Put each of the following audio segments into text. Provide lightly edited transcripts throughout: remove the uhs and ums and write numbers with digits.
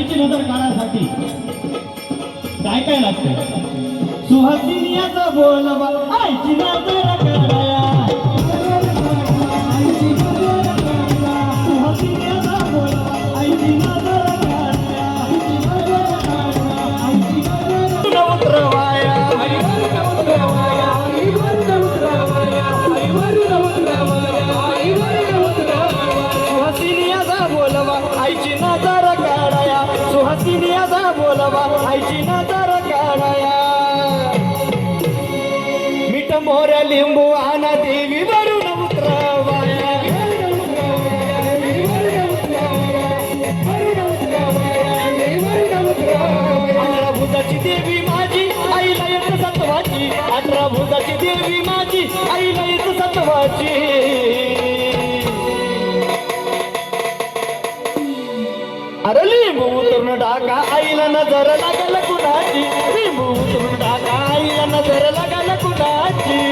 आईची नजर काढण्यासाठी काय काय लागतं? सुहासिनीचा बोलवा आईची नजर काढाया, सुहासिनीचा बोलवा आईची नजर काढाया, उतरवाया सुहासिनीचा बोलवा आईची नजर काढाया, सुहासिनीचा बोलवा आईची नजर काढाया. मीठ मोऱ्या लिंबू आणा देवी वरून उतरवाया, अठरा भुजाची देवी माझी आईला येत सत्वाची, अठरा भुजाची देवी माझी आईला येत सत्वाची. अरे लिंबू उतरून टाका आईला नजर लागल कुणाची, लिंबू उतरून टाका आईला नजर लागल कुणाची.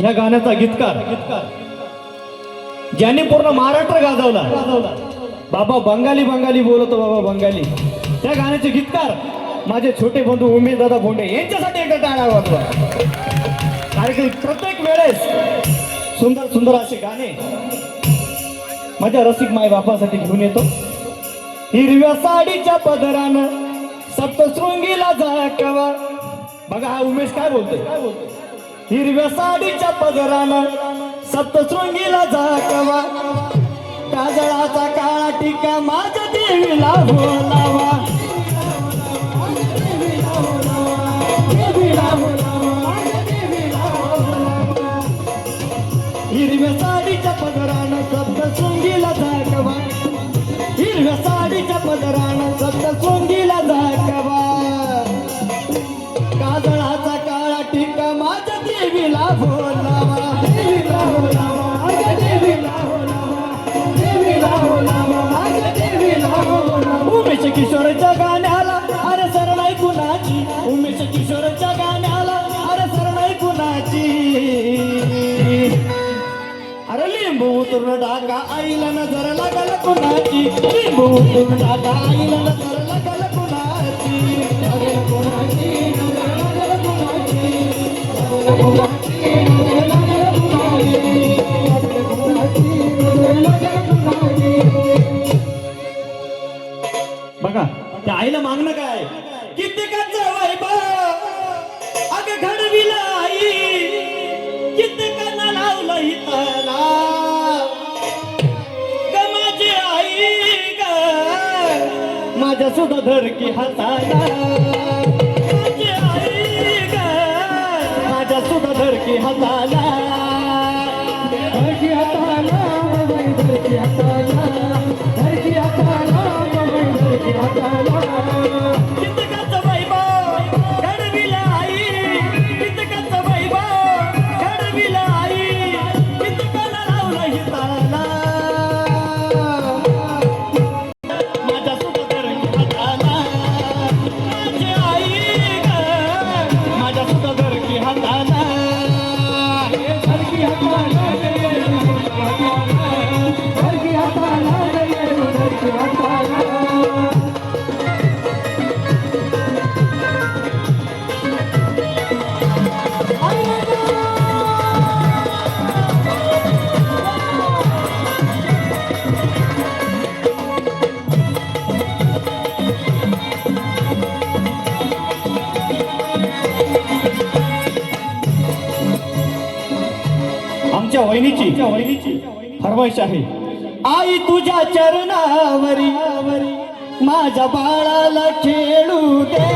या गाण्याचा गीतकार ज्याने पूर्ण महाराष्ट्र गाजवला, बाबा बंगाली बंगाली बोलतो, बाबा बंगाली. त्या गाण्याचे गीतकार माझे छोटे बंधू उमेश दादा भोंडे यांच्यासाठी एकदा टाळ्या वाजवा. कार्यक्रम प्रत्येक वेळेस सुंदर सुंदर असे गाणे माझ्या रसिक माय बापासाठी घेऊन येतो. हिरव्या साडीच्या पदरानं सप्तशृंगीला झाकवा. बघा हा उमेश काय बोलतोय. हिरव्या साडीच्या पदरानं सप्तशृंगीला झाकवा, काजळाचा काळा टिका माझ्या देवीला बोलावा. हिरव्या साडीच्या पदरानं सप्तशृंगीला झाकवा, हिरव्या साडीच्या पदरानं सप्तशृंगीला झाकवा, काजळाचा काळा टिका माझ्या देवीला बोलावा, देवीला बोलावा, देवीला बोलावा, देवीला बोलावा, देवीला बोलावा. उमेश किशोरच्या गाण्याला अरे सरणाई कुणाची, उमेश किशोरच्या गाण्याला अरे सरणाई कुणाची. अरे लिंबू उतरून टाका आईला नजर लागल कुणाची, लिंबू उतरून टाका आईला नजर लागल कुणाची, लागल कुणाची, नजर लागल कुणाची, लागल कुणाची, नजर लागल कुणाची, लागल कुणाची, नजर लागल कुणाची. बघा त्या आईला मागणं काय, कित्येकाचं वैभव अग घडविला आई, कित्येकांना लावलं हिताला ग माझी आई ग, माझ्या सुद्धा धरकी हाताला, माझी आई ग, माझ्या सुद्धा धरकी हाताला, धरकी हाताला, धरकी हाताला, धरकी हाताला, धरकी हाताला. कित्येकाचं वैभव घडविला आई, कित्येकाचं वैभव घडविला आई, कित्येकाला लावलं हिताला, माझ्या सुद्धा धरकी हाताला, माझी आई ग, माझ्या सुद्धा धरकी हाताला, धरकी हाताला, धरकी हाताला, धरकी हाताला. आमच्या वहिनीची फरमाईश आहे, आई तुझ्या चरणावरी माझ्या बाळाला खेळू दे,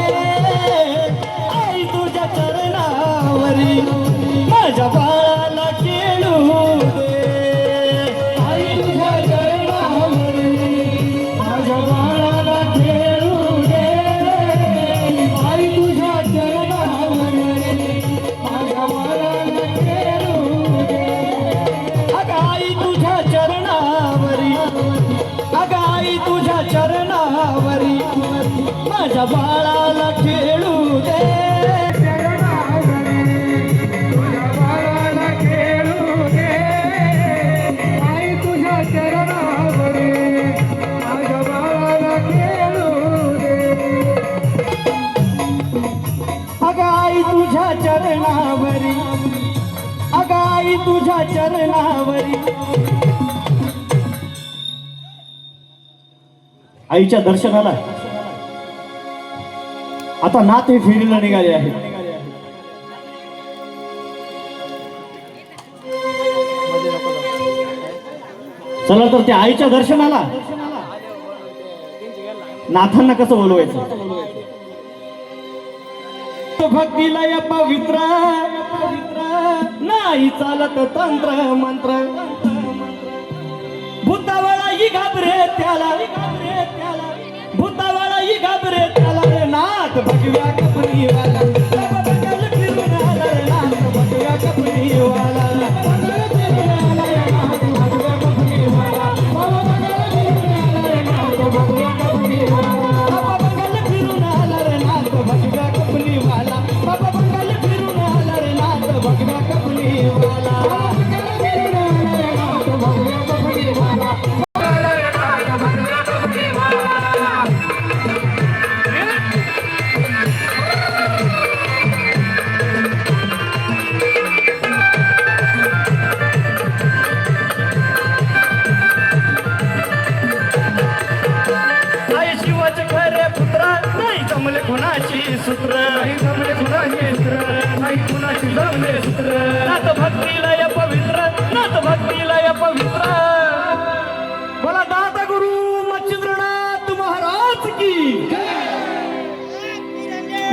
आई तुझ्या चरणावरी माझ्या बाळाला खेळू दे, आई तुझ्या चरणावरी माझ्या बाळाला खेळू दे, आई तुझ्या चरणावरी बाळाला खेळू दे, तुझ्या बाळाला खेळू दे, आई तुझ्या चरणावरी माझ्या बाळाला खेळू दे. अगं आई तुझ्या चरणावरी, अगं आई तुझ्या चरणावरी. आईच्या दर्शनाला आता नाते फेरीला निघाले आहे. चला तर त्या आईच्या दर्शनाला नाथांना कसं बोलवायचं. भक्तीला या पवित्र नाही चालत तंत्र मंत्र, भूतावळा ही घाबरे त्याला, भूतावळा ही घाबरे त्याला रे नाथ भगव्या कपडीवाला. बगल फिरून आला रे नाथ भगव्या कपडीवाला. बगल फिरून आला रे नाथ भगव्या कपडीवाला. बगल फिरून आला रे नाथ भगव्या कपडीवाला. बाबा बगल फिरून आला रे नाथ भगव्या कपडीवाला. कुणाची सूत्र नाही जमले, कुणाची सूत्र नाही कुणाची जमले सूत्र. नाथ भक्तीला या पवित्र, नाथ भक्तीला या पवित्र. बोला दाता गुरु मच्छिंद्रनाथ महाराज की.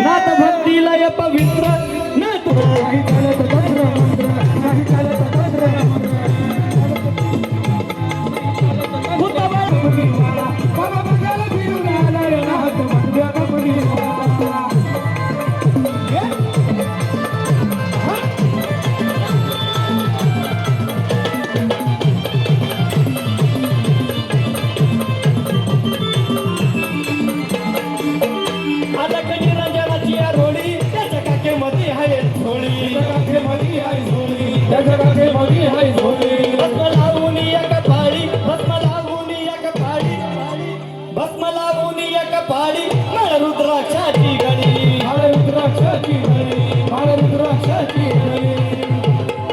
नाथ भक्तीला या पवित्र, नाथ नाही चालत तंत्र मंत्र, नाही चालत तंत्र मंत्र. बाबा बघायला फिरून आला रे नाथ भगव्या कपडीवाला. रुद्राक्षाची गणी, रुद्राक्षाची गणी, रुद्राक्षाची गणी.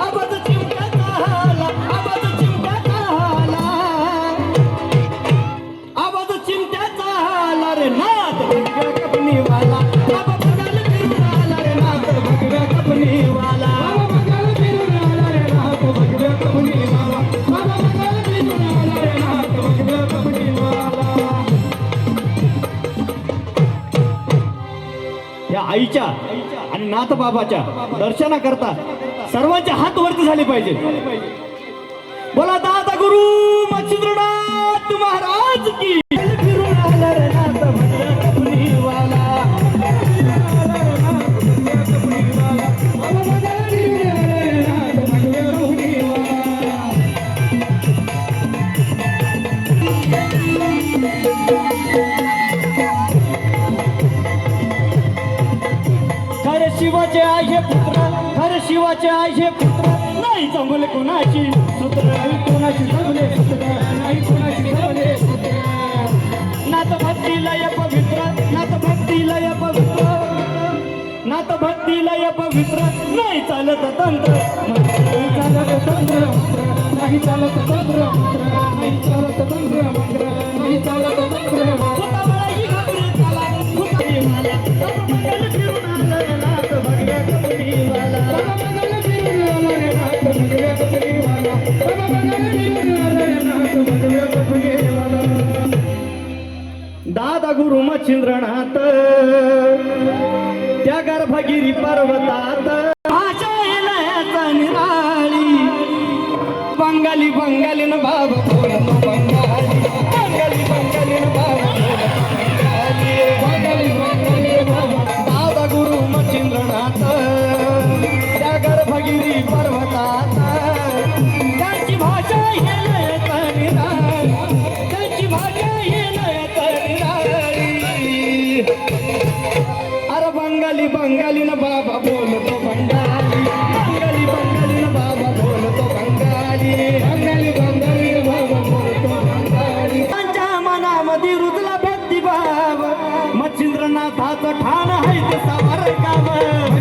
आवाज चिमट्याचा हाला, आवाज चिमट्याचा हाला, आवाज चिमट्याचा हाला रे नाथ भगव्या कपडीवाला. बाबा बगल फिरून आला रे नाथ भगव्या कपडीवाला. बाबा बघायला फिरून आला रे नाथ भगव्या कपडीवाला. बाबा बघायला फिरून आला रे नाथ भगव्या कपडीवाला. या आईच्या आणि नाथबाबाच्या दर्शना करता सर्वांचे हात वरती झाले पाहिजे. बोला दाता गुरु मच्छिंद्रनाथ महाराज की. फिरून आला रे नाथ भगव्या कपडीवाला. खरे शिवाचे आहे पुत्र, खरे शिवाचे आहे पुत्र नाही जमले कोणाची सूत्र, नाही कोणाची जमले सूत्र, नाही कोणाची जमले सूत्र. नाथ भक्तीला या पवित्र, नाथ भक्तीला या पवित्र, नाथ भक्तीला या पवित्र नाही चालत तंत्र, नाही चालत तंत्र मंत्र, नाही चालत तंत्र मंत्र, नाही चालत तंत्र मंत्र, नाही चालत तंत्र मंत्र. भूतावळा ही घाबरे त्याला, भूतावळा बगल फिरून आला रे नाथ भगव्या कपडीवाला. बाबा बघायला फिरून आला रे नाथ भगव्या कपडीवाला. बाबा बघायला फिरून आला रे नाथ भगव्या कपडीवाला. दादा गुरु मच्छिंद्रनाथ त्या गर्भगिरी पर्वतात भाषा लयाचा निराळी. बंगाली बंगाली न बाबा बोलतो बंगाली, बंगाली बंगाली न बाबा बोलतो बंगाली, बंगाली बंगाली बाबा. दादा गुरु मच्छिंद्रनाथ त्या गर्भगिरी पर्वतात त्यांची भाषा लयाचा निराळी, त्यांची भाषा लयाचा निराळी. अरे बंगाली बंगाली ना बाबा बोलतो बंगाली, बंगाली बंगाली ना बाबा बोलतो बंगाली, बंगाली बंगाली बाबा बोलतो बंगाली. त्यांच्या मनामध्ये रुजला भक्तिभाव, मच्छिंद्रनाथाचं ठाण आहे ते सावरगाव.